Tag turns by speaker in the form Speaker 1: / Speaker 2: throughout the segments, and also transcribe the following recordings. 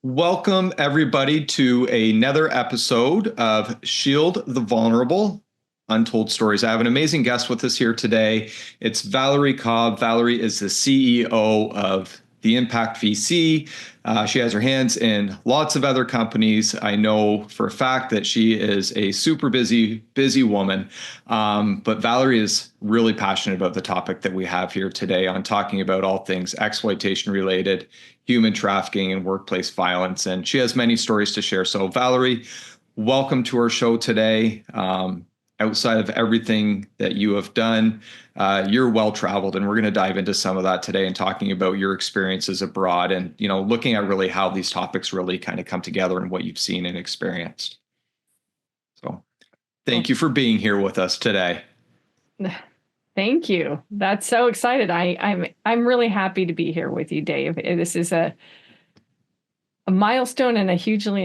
Speaker 1: Welcome, everybody, to another episode of Shield the Vulnerable, Untold Stories. I have an amazing guest with us here today. It's Valerie Cobb. Valerie is the CEO of the Impact VC. She has her hands in lots of other companies. I know for a fact that she is a super busy woman. But Valerie is really passionate about the topic that we have here today on talking about all things exploitation related, human trafficking, and workplace violence. And she has many stories to share. So, Valerie, welcome to our show today. Outside of everything that you have done, you're well traveled, and we're going to dive into some of that today and talking about your experiences abroad and, looking at really how these topics really kind of come together and what you've seen and experienced. So thank you for being here with us today.
Speaker 2: Thank you. That's so excited. I'm really happy to be here with you, Dave. This is a milestone and a hugely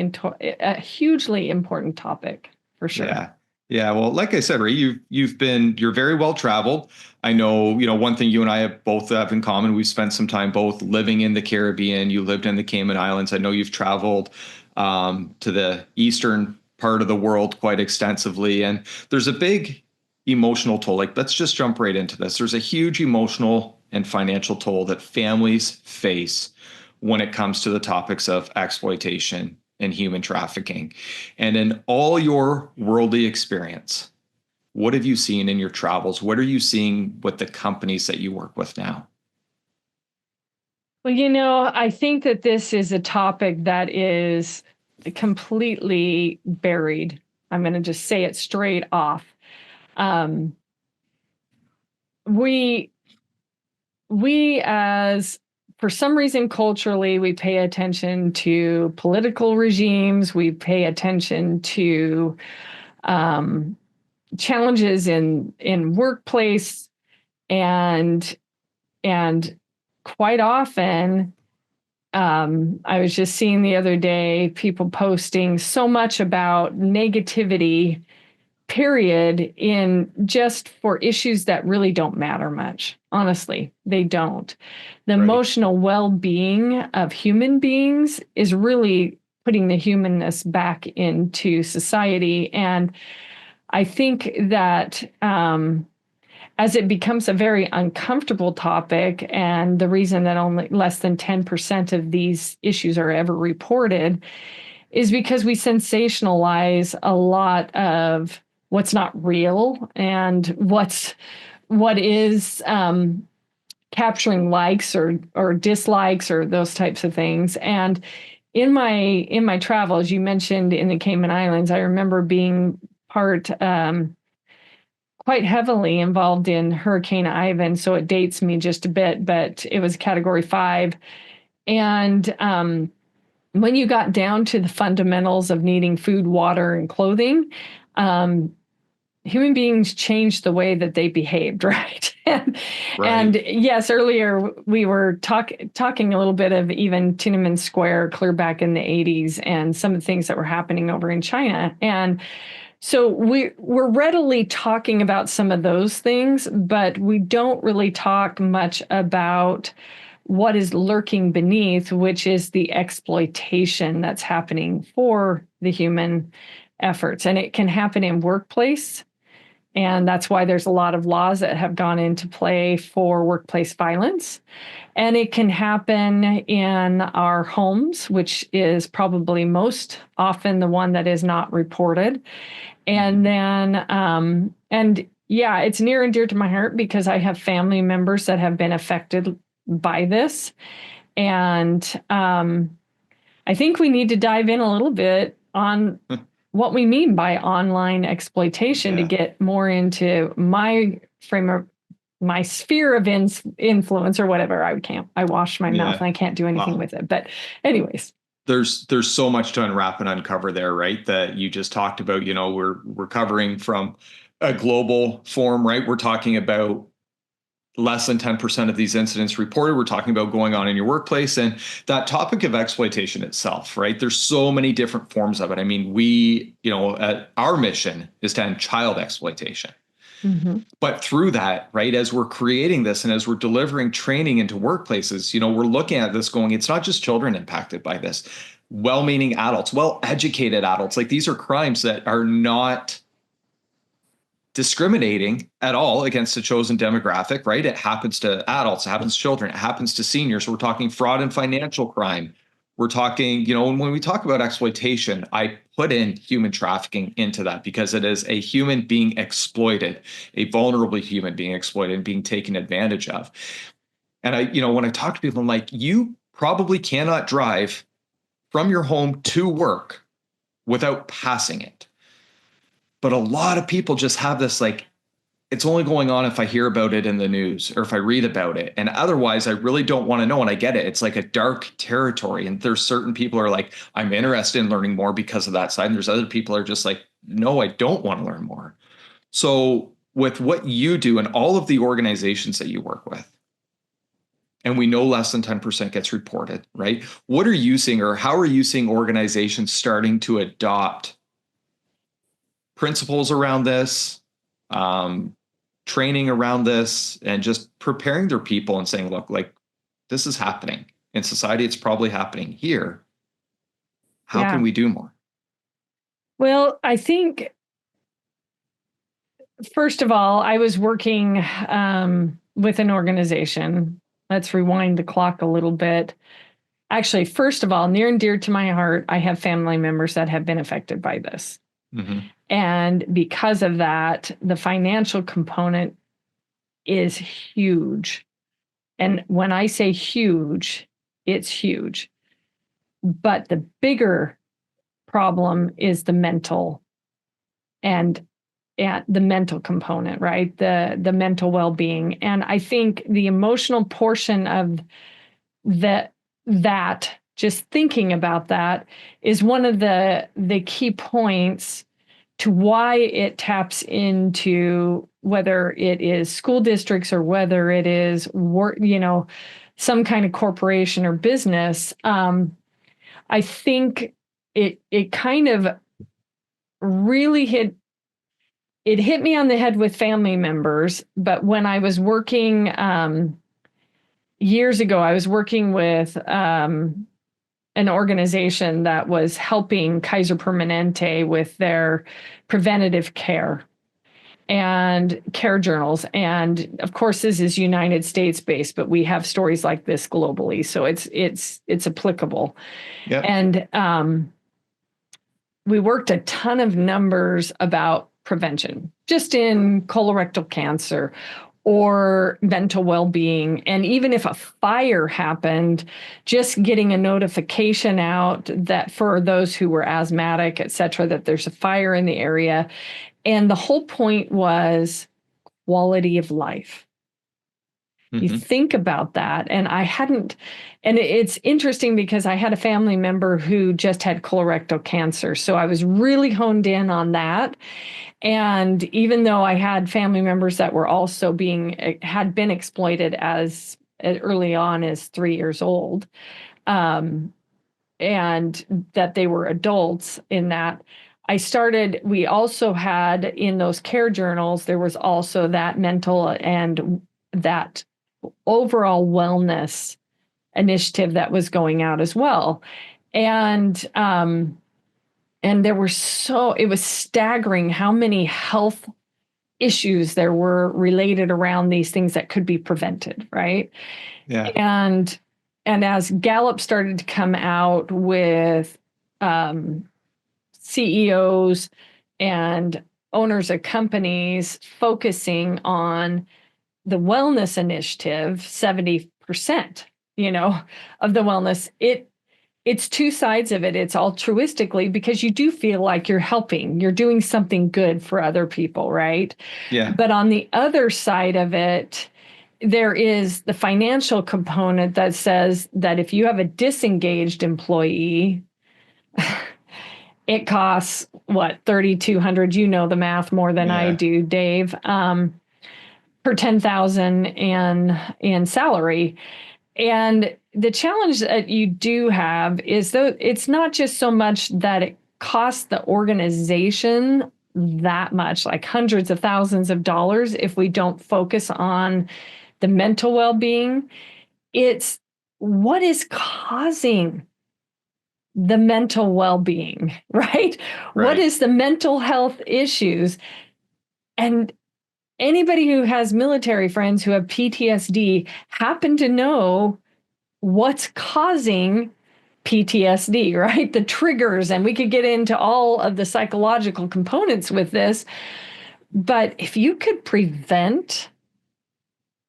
Speaker 2: important topic for sure.
Speaker 1: Yeah. Yeah. Well, like I said, Ray, you're very well traveled. I know, one thing you and I both have in common, we've spent some time both living in the Caribbean. You lived in the Cayman Islands. I know you've traveled to the eastern part of the world quite extensively. And there's a big emotional toll. Like, let's just jump right into this. There's a huge emotional and financial toll that families face when it comes to the topics of exploitation and human trafficking. And in all your worldly experience, what have you seen in your travels? What are you seeing with the companies that you work with now?
Speaker 2: Well, I think that this is a topic that is completely buried. I'm going to just say it straight off. We as for some reason, culturally, we pay attention to political regimes. We pay attention to challenges in workplace, and quite often, I was just seeing the other day people posting so much about negativity, period, in just for issues that really don't matter much. Honestly, they don't. The emotional well-being of human beings is really putting the humanness back into society. And I think that as it becomes a very uncomfortable topic, and the reason that only less than 10% of these issues are ever reported is because we sensationalize a lot of what's not real and what is capturing likes or dislikes or those types of things. And in my travels, you mentioned in the Cayman Islands, I remember being quite heavily involved in Hurricane Ivan, so it dates me just a bit, but it was Category 5. And when you got down to the fundamentals of needing food, water, and clothing, human beings changed the way that they behaved, right? And yes, earlier we were talking a little bit of even Tiananmen Square clear back in the 80s and some of the things that were happening over in China. And so we're readily talking about some of those things, but we don't really talk much about what is lurking beneath, which is the exploitation that's happening for the human efforts. And it can happen in workplace. And that's why there's a lot of laws that have gone into play for workplace violence. And it can happen in our homes, which is probably most often the one that is not reported. And then, it's near and dear to my heart because I have family members that have been affected by this. And I think we need to dive in a little bit on what we mean by online exploitation to get more into my sphere of influence or whatever. I wash my mouth and I can't do anything with it. But anyways.
Speaker 1: There's so much to unwrap and uncover there, right? That you just talked about, we're covering from a global form, right? We're talking about less than 10% of these incidents reported. We're talking about going on in your workplace, and that topic of exploitation itself, right? There's so many different forms of it. I mean, our mission is to end child exploitation.
Speaker 2: Mm-hmm.
Speaker 1: But through that, right, as we're creating this and as we're delivering training into workplaces, we're looking at this going, it's not just children impacted by this, well-meaning adults, well-educated adults. Like these are crimes that are not discriminating at all against a chosen demographic, right? It happens to adults, it happens to children, it happens to seniors. We're talking fraud and financial crime. We're talking, when we talk about exploitation, I put in human trafficking into that because it is a human being exploited, a vulnerable human being exploited and being taken advantage of. And when I talk to people, I'm like, you probably cannot drive from your home to work without passing it. But a lot of people just have this like, it's only going on if I hear about it in the news or if I read about it. And otherwise, I really don't want to know. And I get it. It's like a dark territory. And there's certain people are like, I'm interested in learning more because of that side. And there's other people are just like, no, I don't want to learn more. So with what you do and all of the organizations that you work with, and we know less than 10% gets reported, right? What are you seeing or how are you seeing organizations starting to adopt principles around this, training around this, and just preparing their people and saying, look, like this is happening in society. It's probably happening here. How
Speaker 2: Yeah.
Speaker 1: can we do more?
Speaker 2: Well, I think, first of all, I was working with an organization. Let's rewind the clock a little bit. Actually, first of all, near and dear to my heart, I have family members that have been affected by this.
Speaker 1: Mm-hmm.
Speaker 2: And because of that, the financial component is huge. And when I say huge, it's huge. But the bigger problem is the mental and the mental component, right? The mental well-being. And I think the emotional portion of that just thinking about that is one of the key points to why it taps into whether it is school districts or whether it is work, some kind of corporation or business. I think it kind of really hit me on the head with family members. But when I was working years ago, I was working with an organization that was helping Kaiser Permanente with their preventative care and care journals. And of course, this is United States based, but we have stories like this globally, so it's applicable.
Speaker 1: Yeah.
Speaker 2: And we worked a ton of numbers about prevention, just in colorectal cancer or mental well-being. And even if a fire happened, just getting a notification out that for those who were asthmatic, et cetera, that there's a fire in the area. And the whole point was quality of life. Mm-hmm. You think about that. And it's interesting because I had a family member who just had colorectal cancer. So I was really honed in on that. And even though I had family members that were also had been exploited as early on as 3 years old, and that they were adults in that, we also had in those care journals, there was also that mental and that overall wellness initiative that was going out as well. And it was staggering how many health issues there were related around these things that could be prevented, right?
Speaker 1: Yeah.
Speaker 2: And as Gallup started to come out with CEOs and owners of companies focusing on the wellness initiative, 70%, of the wellness, it's two sides of it. It's altruistically because you do feel like you're doing something good for other people, right?
Speaker 1: Yeah.
Speaker 2: But on the other side of it, there is the financial component that says that if you have a disengaged employee, it costs what, $3,200, you know the math more than I do, Dave, per 10,000 in salary. And the challenge that you do have is, though, it's not just so much that it costs the organization that much, like hundreds of thousands of dollars, if we don't focus on the mental well-being. It's what is causing the mental well-being, right? What
Speaker 1: Right.
Speaker 2: is the mental health issues? And anybody who has military friends who have PTSD happen to know what's causing PTSD, right? The triggers, and we could get into all of the psychological components with this. But if you could prevent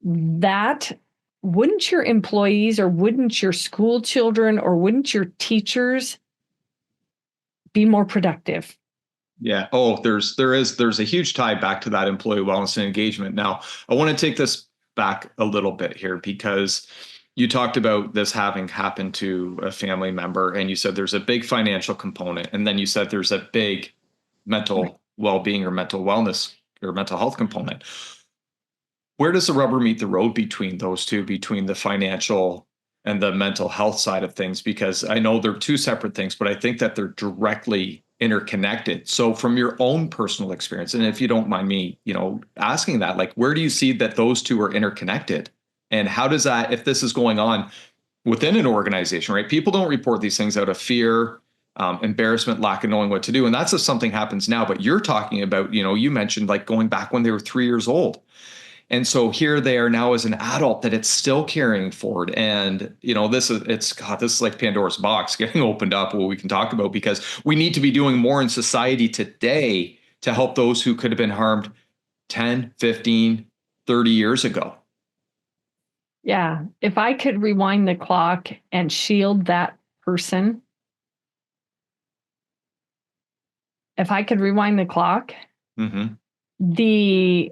Speaker 2: that, wouldn't your employees or wouldn't your school children or wouldn't your teachers be more productive?
Speaker 1: Yeah. Oh, there's a huge tie back to that employee wellness and engagement. Now, I want to take this back a little bit here because you talked about this having happened to a family member, and you said there's a big financial component, and then you said there's a big mental well-being or mental wellness or mental health component. Where does the rubber meet the road between those two, between the financial and the mental health side of things? Because I know they're two separate things, but I think that they're directly interconnected. So from your own personal experience, and if you don't mind me, asking that, like, where do you see that those two are interconnected? And how does that, if this is going on within an organization, right? People don't report these things out of fear, embarrassment, lack of knowing what to do. And that's if something happens now, but you're talking about, you mentioned like going back when they were 3 years old. And so here they are now as an adult that it's still carrying forward. And, this is like Pandora's box getting opened up, what we can talk about, because we need to be doing more in society today to help those who could have been harmed 10, 15, 30 years ago.
Speaker 2: Yeah. If I could rewind the clock and shield that person, if I could rewind the clock,
Speaker 1: Mm-hmm.
Speaker 2: the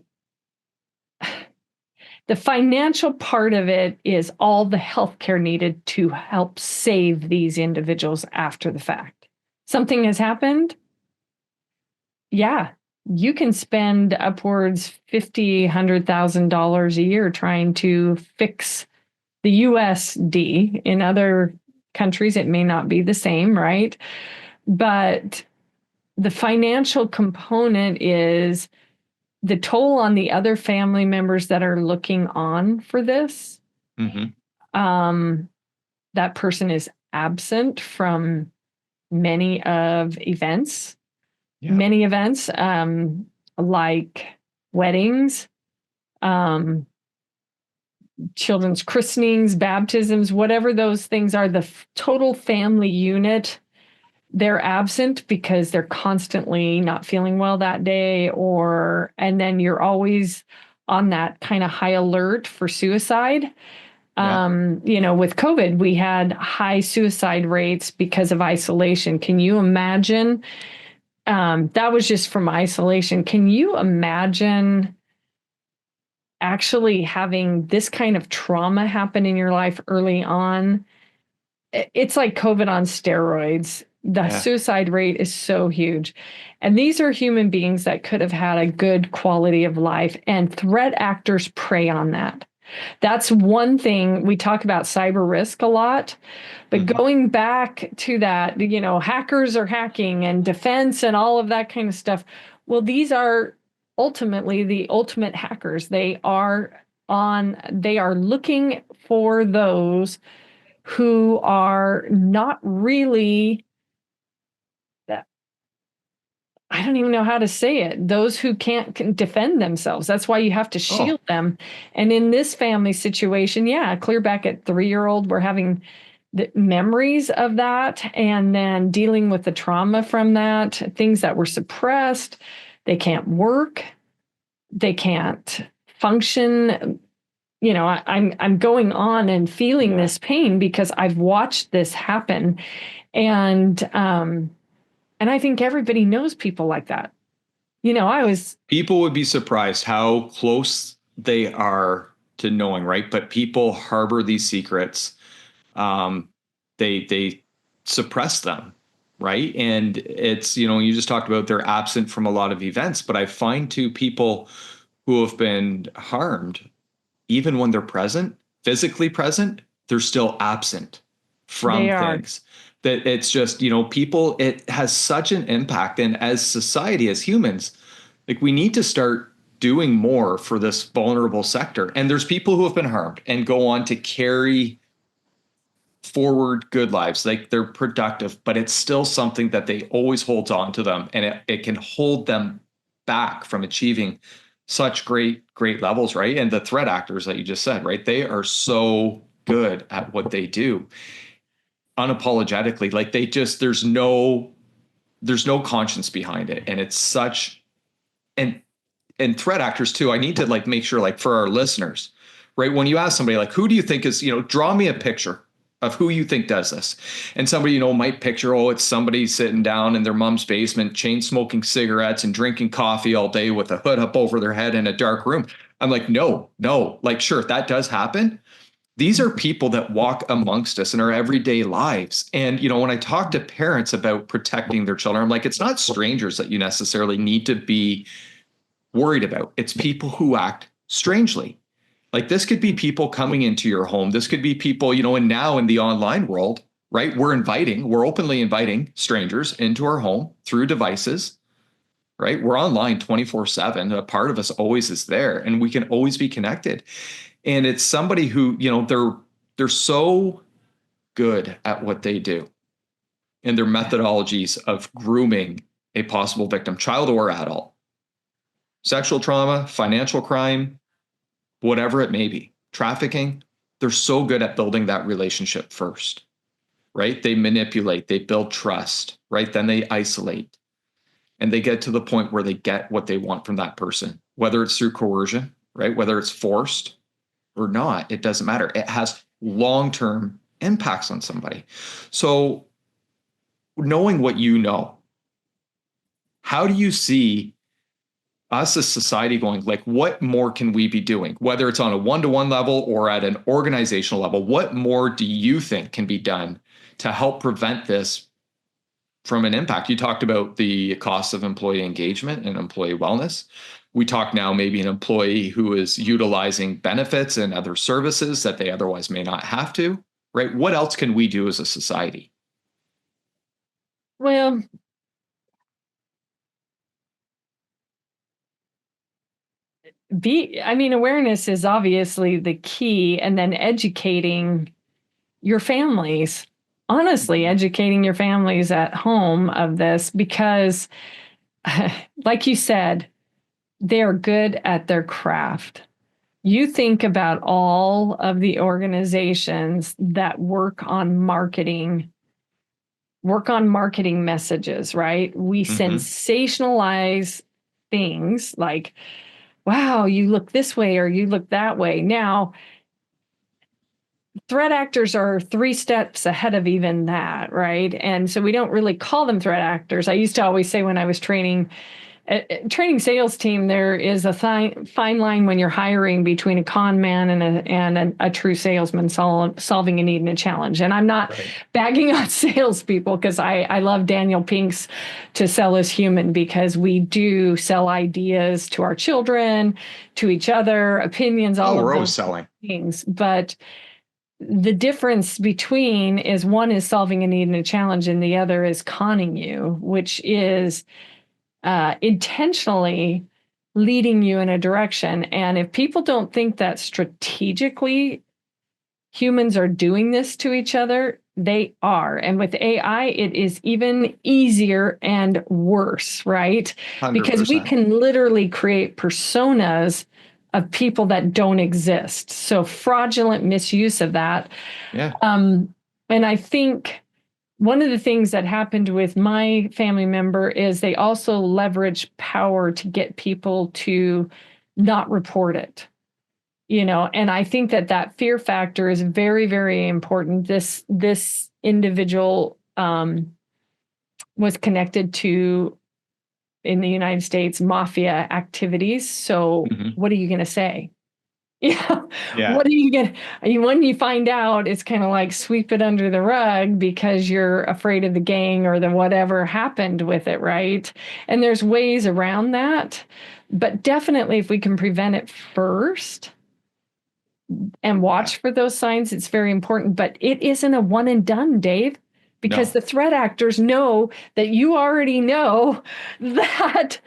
Speaker 2: the financial part of it is all the healthcare needed to help save these individuals after the fact. Something has happened. Yeah, you can spend upwards $50,000-$100,000 a year trying to fix the USD. In other countries, it may not be the same, right? But the financial component is the toll on the other family members that are looking on for this.
Speaker 1: Mm-hmm.
Speaker 2: That person is absent from many of events,
Speaker 1: Yeah.
Speaker 2: many events, like weddings, um, children's christenings, baptisms, whatever those things are, the total family unit, they're absent because they're constantly not feeling well that day, and then you're always on that kind of high alert for suicide.
Speaker 1: Yeah.
Speaker 2: With COVID, we had high suicide rates because of isolation. Can you imagine? That was just from isolation. Can you imagine actually having this kind of trauma happen in your life early on? It's like COVID on steroids. The
Speaker 1: Yeah.
Speaker 2: suicide rate is so huge. And these are human beings that could have had a good quality of life, and threat actors prey on that. That's one thing. We talk about cyber risk a lot, but
Speaker 1: Mm-hmm.
Speaker 2: going back to that, hackers are hacking and defense and all of that kind of stuff. Well, these are ultimately the ultimate hackers. They are looking for those who are not really, I don't even know how to say it, those who can defend themselves. That's why you have to
Speaker 1: Oh,
Speaker 2: shield them. And in this family situation, yeah, clear back at 3-year-old, we're having the memories of that and then dealing with the trauma from that, things that were suppressed. They can't work, they can't function. I'm going on and feeling
Speaker 1: yeah.
Speaker 2: this pain because I've watched this happen. And I think everybody knows people like that. I was,
Speaker 1: People would be surprised how close they are to knowing, right? But people harbor these secrets. Um, they suppress them, right? And it's, you just talked about they're absent from a lot of events, but I find too people who have been harmed, even when they're present, physically present, they're still absent from
Speaker 2: They are.
Speaker 1: things. That it's just, people, it has such an impact. And as society, as humans, like we need to start doing more for this vulnerable sector. And there's people who have been harmed and go on to carry forward good lives. Like they're productive, but it's still something that they always holds on to them, and it can hold them back from achieving such great levels, right? And the threat actors that you just said, right? They are so good at what they do unapologetically. Like they just there's no conscience behind it. And it's such and threat actors too. I need to like make sure, like for our listeners, right? When you ask somebody like, who do you think is, draw me a picture of who you think does this. And somebody, might picture, oh, it's somebody sitting down in their mom's basement, chain smoking cigarettes and drinking coffee all day with a hood up over their head in a dark room. I'm like, no, like, sure, that does happen. These are people that walk amongst us in our everyday lives. And, when I talk to parents about protecting their children, I'm like, it's not strangers that you necessarily need to be worried about. It's people who act strangely. Like this could be people coming into your home. This could be people, and now in the online world, right? We're openly inviting strangers into our home through devices, right? We're online 24/7. A part of us always is there and we can always be connected. And it's somebody who, they're so good at what they do and their methodologies of grooming a possible victim, child or adult, sexual trauma, financial crime, whatever it may be, trafficking. They're so good at building that relationship first, right? They manipulate, they build trust, right? Then they isolate and they get to the point where they get what they want from that person, whether it's through coercion, right? Whether it's forced or not, it doesn't matter. It has long-term impacts on somebody. So knowing what you know, how do you see us as society going, like, what more can we be doing, whether it's on a one-to-one level or at an organizational level? What more do you think can be done to help prevent this from an impact? You talked about the cost of employee engagement and employee wellness. We talk now maybe an employee who is utilizing benefits and other services that they otherwise may not have to, right? What else can we do as a society?
Speaker 2: Well, awareness is obviously the key, and then educating your families, honestly, educating your families at home of this, because like you said, they're good at their craft. You think about all of the organizations that work on marketing messages, right? We sensationalize things like, wow, you look this way or you look that way. Now, threat actors are 3 steps ahead of even that, right? And so we don't really call them threat actors. I used to always say when I was training sales team, there is a fine line when you're hiring between a con man and a true salesman solving a need and a challenge. And I'm not bagging on salespeople, because I love Daniel Pink's To Sell is Human, because we do sell ideas to our children, to each other, opinions, all of
Speaker 1: we're
Speaker 2: those
Speaker 1: always selling
Speaker 2: things. But the difference between is one is solving a need and a challenge, and the other is conning you, which is intentionally leading you in a direction. And if people don't think that strategically humans are doing this to each other, they are. And with AI, it is even easier and worse, right?
Speaker 1: 100%.
Speaker 2: Because we can literally create personas of people that don't exist. So fraudulent misuse of that.
Speaker 1: Yeah.
Speaker 2: And I think one of the things that happened with my family member is they also leverage power to get people to not report it, and I think that fear factor is very, very important. This individual was connected to, in the United States, mafia activities. So what are you going to say? Yeah. What are you going to, when you find out, it's kind of like sweep it under the rug because you're afraid of the gang or the whatever happened with it, right? And there's ways around that. But definitely, if we can prevent it first, and watch for those signs. It's very important, but it isn't a one and done, Dave, because
Speaker 1: No.
Speaker 2: the threat actors know that you already know that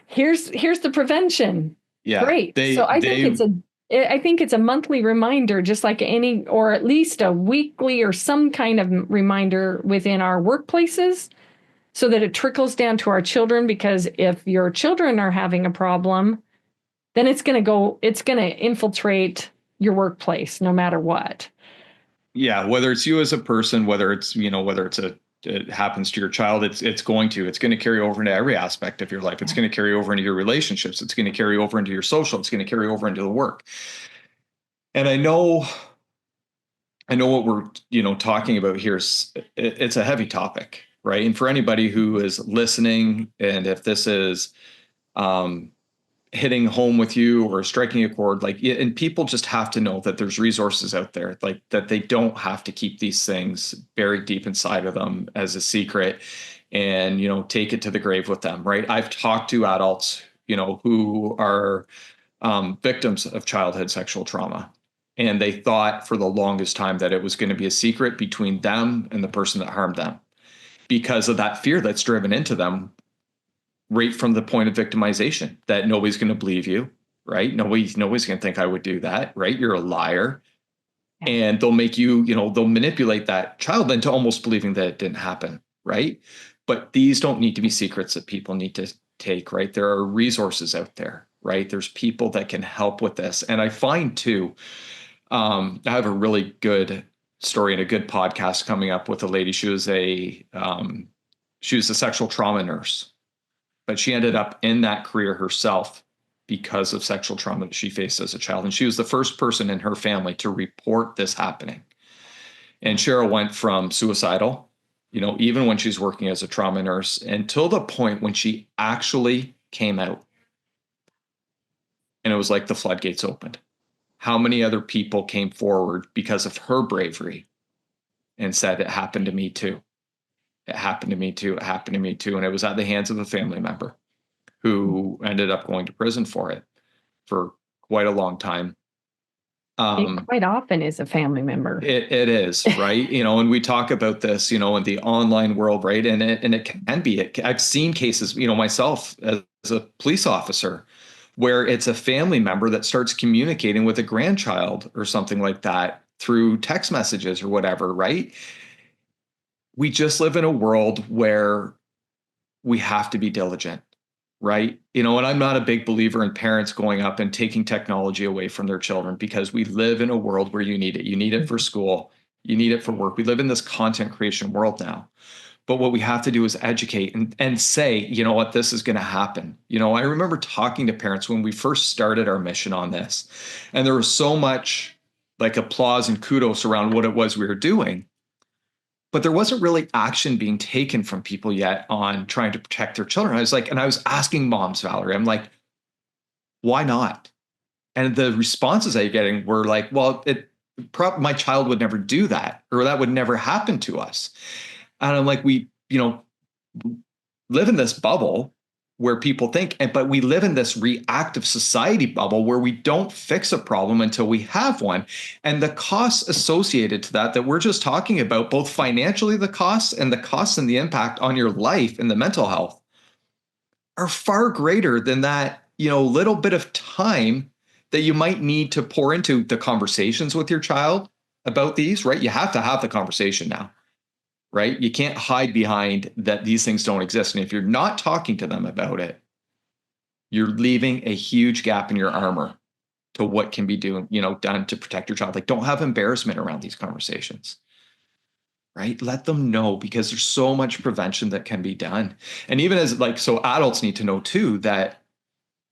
Speaker 2: here's the prevention.
Speaker 1: Yeah.
Speaker 2: Great. So
Speaker 1: They
Speaker 2: I think it's a monthly reminder, just like any, or at least a weekly or some kind of reminder within our workplaces, so that it trickles down to our children. Because if your children are having a problem, then it's going to infiltrate your workplace no matter what.
Speaker 1: yeah, whether it's you as a person, whether it's, whether it happens to your child, it's going to carry over into every aspect of your life. It's going to carry over into your relationships. It's going to carry over into your social. It's going to carry over into the work. And I know what we're, talking about here is it's a heavy topic, right? And for anybody who is listening, and if this is um, hitting home with you or striking a chord, like, and people just have to know that there's resources out there, like that they don't have to keep these things buried deep inside of them as a secret and, take it to the grave with them, right? I've talked to adults, who are victims of childhood sexual trauma. And they thought for the longest time that it was going to be a secret between them and the person that harmed them because of that fear that's driven into them right from the point of victimization, that nobody's going to believe you, right? Nobody's going to think I would do that, right? You're a liar.
Speaker 2: Yeah.
Speaker 1: And they'll make you, they'll manipulate that child into almost believing that it didn't happen, right? But these don't need to be secrets that people need to take, right? There are resources out there, right? There's people that can help with this. And I find too, I have a really good story and a good podcast coming up with a lady. She was a sexual trauma nurse, but she ended up in that career herself because of sexual trauma that she faced as a child. And she was the first person in her family to report this happening. And Cheryl went from suicidal, even when she's working as a trauma nurse, until the point when she actually came out. And it was like the floodgates opened. How many other people came forward because of her bravery and said, it happened to me too. It happened to me too. It happened to me too. And it was at the hands of a family member who ended up going to prison for it for quite a long time.
Speaker 2: It quite often is a family member.
Speaker 1: It is, right? And we talk about this, in the online world, right? And it can be. I've seen cases, myself as a police officer, where it's a family member that starts communicating with a grandchild or something like that through text messages or whatever, right? We just live in a world where we have to be diligent, right? And I'm not a big believer in parents going up and taking technology away from their children, because we live in a world where you need it. You need it for school. You need it for work. We live in this content creation world now. But what we have to do is educate and say, what, this is going to happen. I remember talking to parents when we first started our mission on this, and there was so much like applause and kudos around what it was we were doing. But there wasn't really action being taken from people yet on trying to protect their children. I was asking moms, Valerie, I'm like, why not? And the responses I'm getting were like, well, my child would never do that, or that would never happen to us. And I'm like, we, live in this bubble where people think, but we live in this reactive society bubble where we don't fix a problem until we have one. And the costs associated to that we're just talking about, both financially, the costs and the impact on your life and the mental health, are far greater than that, little bit of time that you might need to pour into the conversations with your child about these, right? You have to have the conversation now. Right? You can't hide behind that these things don't exist. And if you're not talking to them about it, you're leaving a huge gap in your armor to what can be done to protect your child. Like, don't have embarrassment around these conversations, right? Let them know, because there's so much prevention that can be done. And even so adults need to know too, that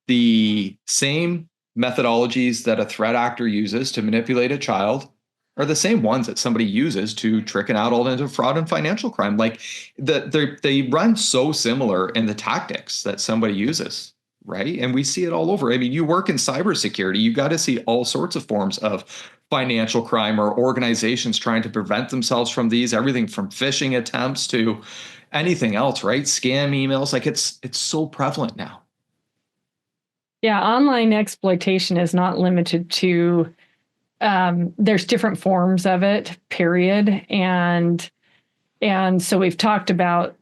Speaker 1: the same methodologies that a threat actor uses to manipulate a child are the same ones that somebody uses to trick an adult into fraud and financial crime. Like, they run so similar in the tactics that somebody uses, right? And we see it all over. I mean, you work in cybersecurity, you got to see all sorts of forms of financial crime or organizations trying to prevent themselves from these, everything from phishing attempts to anything else, right? Scam emails, like it's so prevalent now.
Speaker 2: Yeah, online exploitation is not limited to there's different forms of it, period. And so we've talked about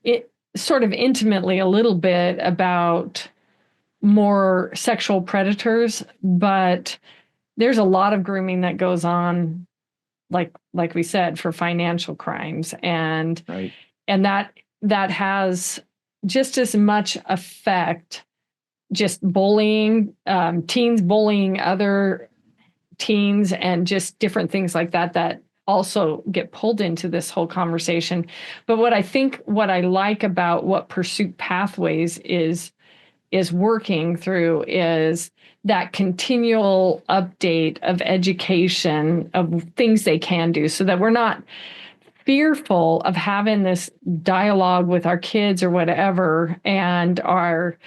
Speaker 2: it sort of intimately a little bit about more sexual predators, but there's a lot of grooming that goes on, like we said, for financial crimes, and
Speaker 1: Right.
Speaker 2: and that has just as much effect, just bullying, teens bullying other teens, and just different things like that that also get pulled into this whole conversation. But what I like about what Pursuit Pathways is working through is that continual update of education of things they can do, so that we're not fearful of having this dialogue with our kids or whatever, and our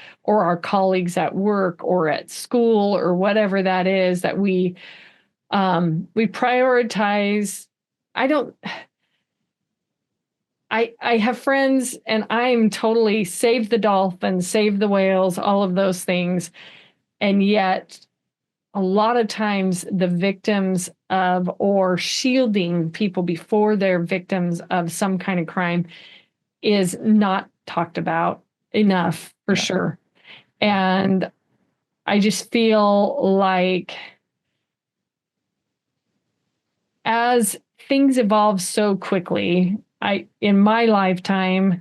Speaker 2: colleagues at work or at school or whatever that is, that we prioritize. I don't. I have friends, and I'm totally save the dolphins, save the whales, all of those things. And yet, a lot of times, the victims of, or shielding people before they're victims of some kind of crime, is not talked about enough, for sure. And I just feel like, as things evolve so quickly, in my lifetime,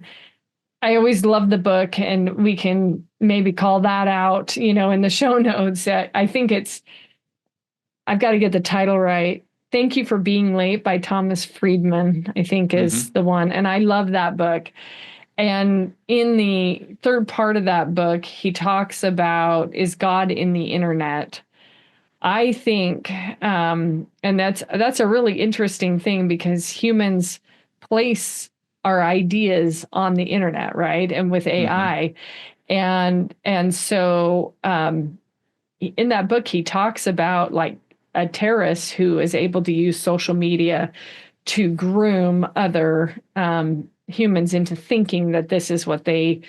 Speaker 2: I always love the book, and we can maybe call that out, in the show notes. I think I've got to get the title right. Thank You for Being Late by Thomas Friedman, I think is the one. And I love that book. And in the third part of that book, he talks about, is God in the internet? I think, and that's a really interesting thing, because humans place our ideas on the internet, right? And with AI, and so in that book, he talks about, like, a terrorist who is able to use social media to groom other humans into thinking that this is what they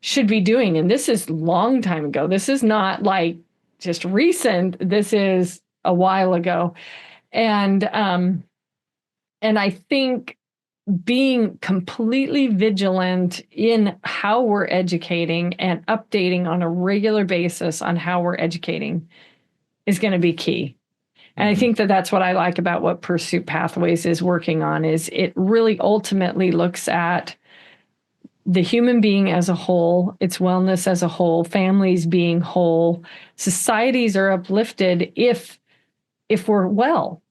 Speaker 2: should be doing. And this is a long time ago. This is not like just recent. This is a while ago. And I think being completely vigilant in how we're educating and updating on a regular basis on how we're educating is going to be key. And I think that that's what I like about what Pursuit Pathways is working on, is it really ultimately looks at the human being as a whole, its wellness as a whole, families being whole, societies are uplifted if we're well.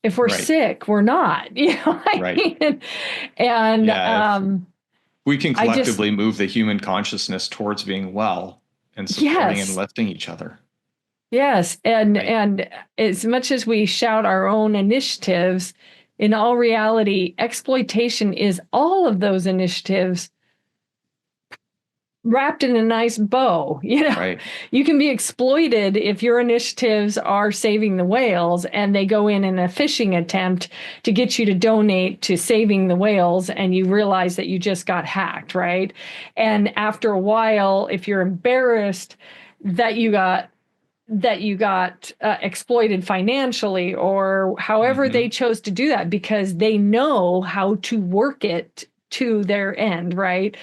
Speaker 2: If we're sick, we're not. I mean? And
Speaker 1: we can collectively move the human consciousness towards being well and supporting and lifting each other.
Speaker 2: Yes. And as much as we shout our own initiatives, in all reality, exploitation is all of those initiatives wrapped in a nice bow. You can be exploited if your initiatives are saving the whales, and they go in a phishing attempt to get you to donate to saving the whales, and you realize that you just got hacked, right? And after a while, if you're embarrassed that you got exploited financially, or however they chose to do that, because they know how to work it to their end, right?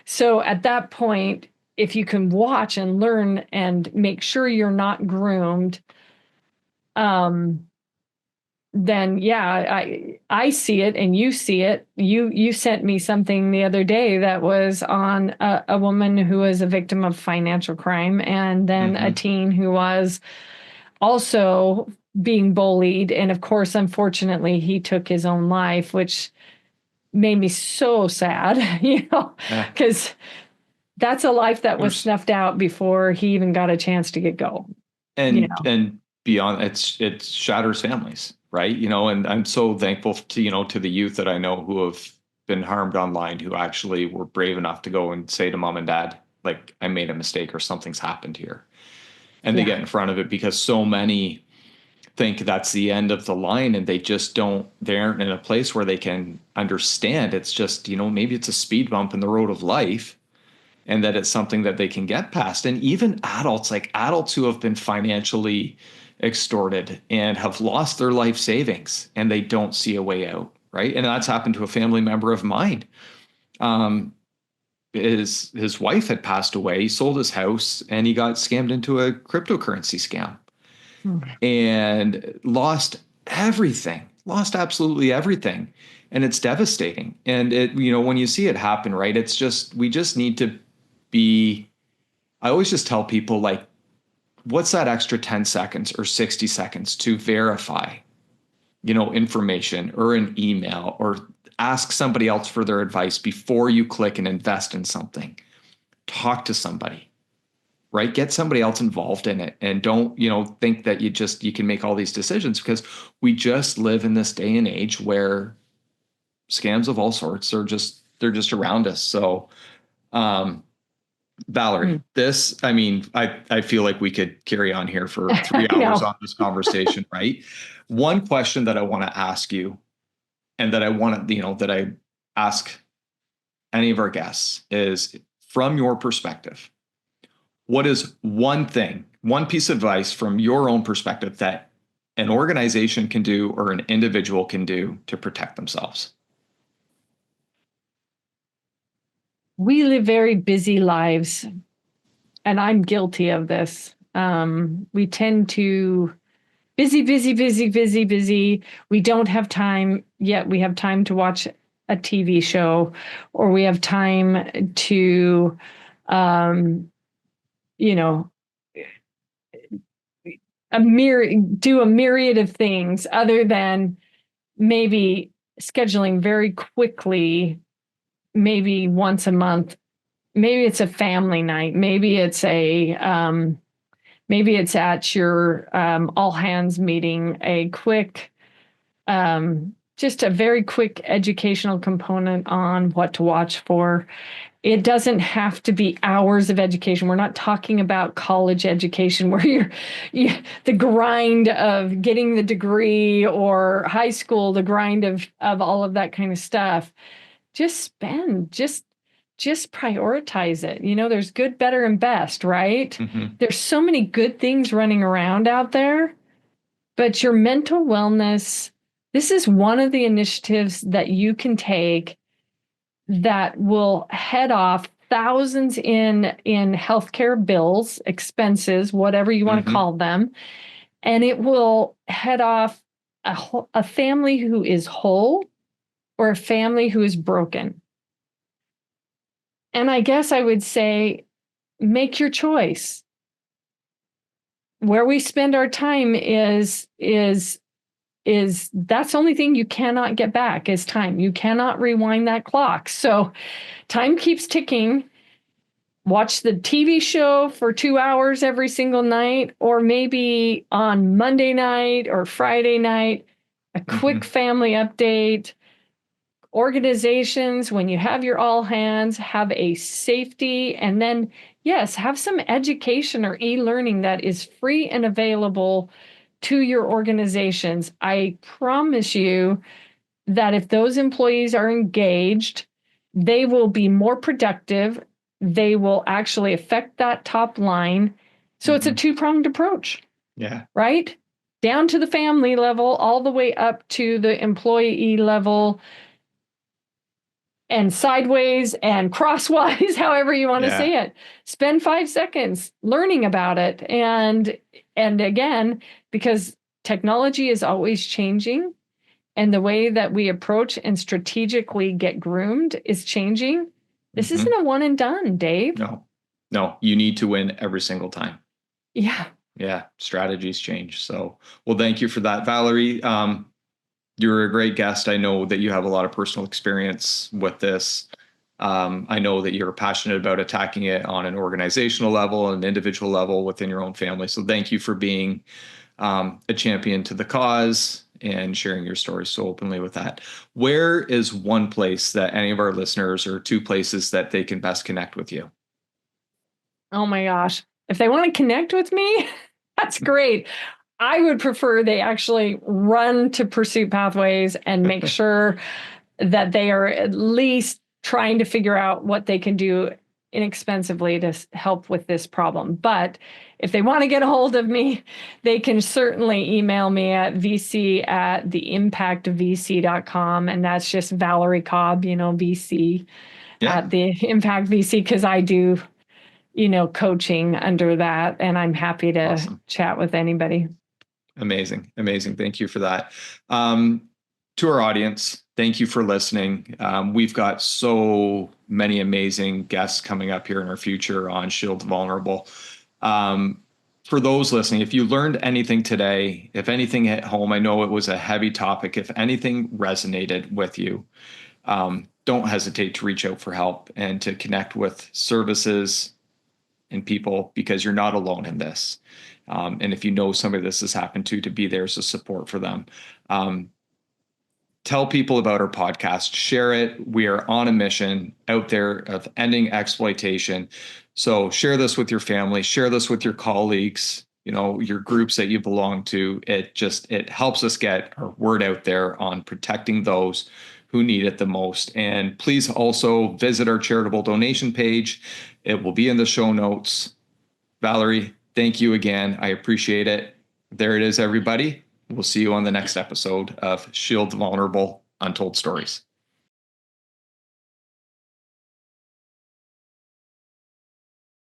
Speaker 2: So at that point, if you can watch and learn and make sure you're not groomed, then I see it, and you see it. You sent me something the other day that was on a woman who was a victim of financial crime, and then a teen who was also being bullied. And of course, unfortunately, he took his own life, which made me so sad, because that's a life that was snuffed out before he even got a chance to get going.
Speaker 1: And beyond, it shatters families, right? And I'm so thankful to the youth that I know who have been harmed online, who actually were brave enough to go and say to mom and dad, like, I made a mistake, or something's happened here. And they get in front of it, because so many think that's the end of the line, and they aren't in a place where they can understand. It's just, maybe it's a speed bump in the road of life, and that it's something that they can get past. And even adults who have been financially extorted and have lost their life savings and they don't see a way out, right? And that's happened to a family member of mine. Um, his wife had passed away. He sold his house and he got scammed into a cryptocurrency scam and lost absolutely everything. And it's devastating. And when you see it happen, right, we just need to be, I always just tell people, like, what's that extra 10 seconds or 60 seconds to verify, information or an email, or ask somebody else for their advice before you click and invest in something. Talk to somebody, right? Get somebody else involved in it, and don't, think that you can make all these decisions, because we just live in this day and age where scams of all sorts they're just around us. So, Valerie, I feel like we could carry on here for 3 hours on this conversation, right? One question that I want to ask you, and that I want to, that I ask any of our guests, is, from your perspective, what is one piece of advice from your own perspective that an organization can do or an individual can do to protect themselves?
Speaker 2: We live very busy lives, and I'm guilty of this. We tend to busy, busy, busy, busy, busy. We don't have time, yet we have time to watch a TV show, or we have time to, do a myriad of things other than maybe scheduling very quickly, maybe once a month. Maybe it's a family night. Maybe it's maybe it's at your all hands meeting, a quick, just a very quick educational component on what to watch for. It doesn't have to be hours of education. We're not talking about college education where the grind of getting the degree, or high school, the grind of all of that kind of stuff. Just prioritize it. There's good, better, and best, right?
Speaker 1: Mm-hmm.
Speaker 2: There's so many good things running around out there, but your mental wellness, this is one of the initiatives that you can take that will head off thousands in healthcare bills, expenses, whatever you want to call them. And it will head off a family who is whole, or a family who is broken. And I guess I would say, make your choice. Where we spend our time is that's the only thing you cannot get back, is time. You cannot rewind that clock. So time keeps ticking. Watch the TV show for 2 hours every single night, or maybe on Monday night or Friday night, a quick family update. Organizations, when you have your all hands, have a safety, and then, yes, have some education or e-learning that is free and available to your organizations. I promise you that if those employees are engaged, they will be more productive. They will actually affect that top line. So it's a two-pronged approach.
Speaker 1: Yeah.
Speaker 2: Right? Down to the family level, all the way up to the employee level, and sideways and crosswise, however you want to say it. Spend 5 seconds learning about it. And again, because technology is always changing, and the way that we approach and strategically get groomed is changing. This isn't a one and done, Dave.
Speaker 1: No, you need to win every single time.
Speaker 2: Yeah.
Speaker 1: Strategies change. So, well, thank you for that, Valerie. You're a great guest. I know that you have a lot of personal experience with this. I know that you're passionate about attacking it on an organizational level, an individual level within your own family. So thank you for being a champion to the cause and sharing your story so openly with that. Where is one place that any of our listeners, or two places that they can best connect with you?
Speaker 2: Oh my gosh. If they want to connect with me, that's great. I would prefer they actually run to Pursuit Pathways and make sure that they are at least trying to figure out what they can do inexpensively to help with this problem. But if they want to get a hold of me, they can certainly email me at vc@theimpactvc.com. And that's just Valerie Cobb, VC at the Impact VC, because I do, coaching under that. And I'm happy to chat with anybody.
Speaker 1: Amazing. Thank you for that. To our audience, thank you for listening. We've got so many amazing guests coming up here in our future on Shield the Vulnerable. For those listening, if you learned anything today, if anything hit home, I know it was a heavy topic. If anything resonated with you, don't hesitate to reach out for help and to connect with services and people, because you're not alone in this. And if you know somebody this has happened to be there as a support for them. Tell people about our podcast, share it. We are on a mission out there of ending exploitation. So share this with your family, share this with your colleagues, your groups that you belong to. It helps us get our word out there on protecting those who need it the most. And please also visit our charitable donation page. It will be in the show notes. Valerie, thank you again. I appreciate it. There it is, everybody. We'll see you on the next episode of Shield the Vulnerable, Untold Stories.